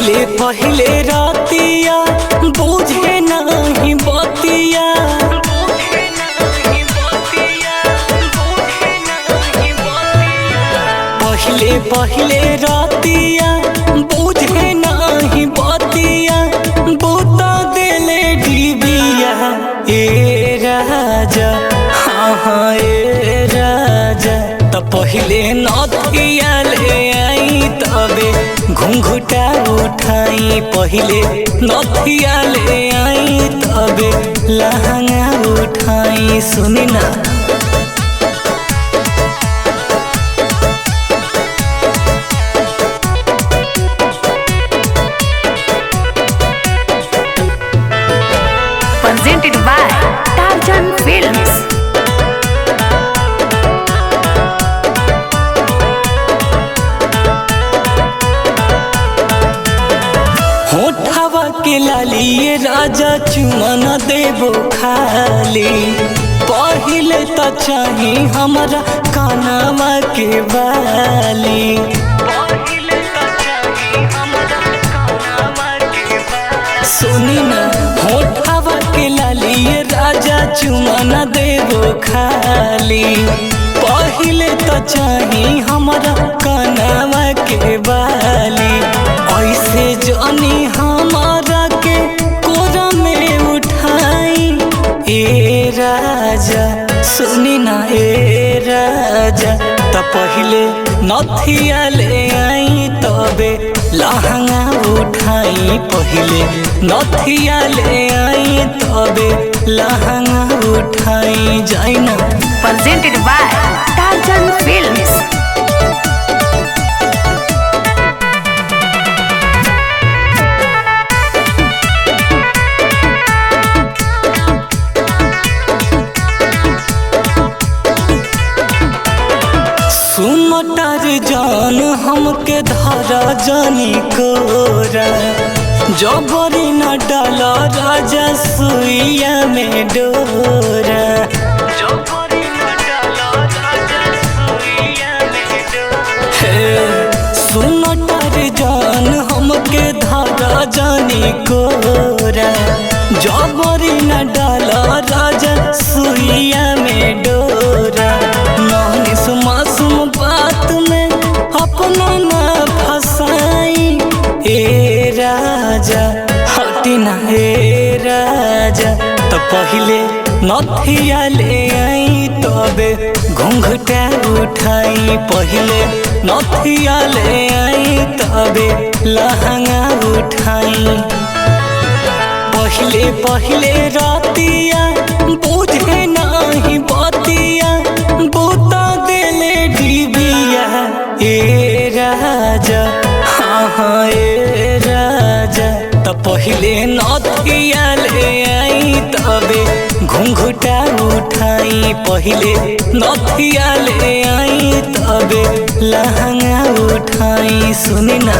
पहिले पहिले रातिया बुझे नहीं बतिया, पहिले पहिले रातिया बुझे नहीं बतिया, बूता देले डिबिया ए राजा, हाँ हाँ ए राजा। त पहिले नथिया ले आई तबे घुंघुटा उठाई, पहिले नथिया ले आई तबे लहंगा उठाई। सुनी ना presented by Tarzan Films। होठवा के लालिए राजा चुमन देबो खाली, पहिले त चाही हमरा कानवा के बाली, सुनी ना होठवा के लालिए राजा चुमन देबो खाली, पहिले त चाही हमरा कानवा के बाली। ऐसे जानी हमारा के कोरा में उठाई ए राजा, सुनी ना ए राजा। त पहिले नथिया ले आई तबे लहंगा उठाई, पहिले नथिया ले आई तबे लहंगा उठाई। जाई ना presented by Tarzan Films। सुमटर जान हमके धारा जानी कोरा, जबरी न डाला राजा सुइया में डोरा, जबरी न डाला राजा सुइया में डोरा। सुमटर जान हमके धारा जानी कोरा, जबरी न डाला राजा सुइया में डोरा। मासूम बात में अपना ना फसाई ए राजा, हटी ना ए राजा। तो पहिले नथिया ले आई तबे घुंघटा उठाई, पहिले नथिया ले आई तबे लहंगा उठाई। पहिले पहिले रातिया बुझे नहीं बतिया, बूता देले डिबिया ए राजा, हाँ हाँ ए राजा। त पहिले नथिया ले आई तबे घुंघुटा उठाई, पहिले नथिया ले आई तबे लहंगा उठाई। सुनी ना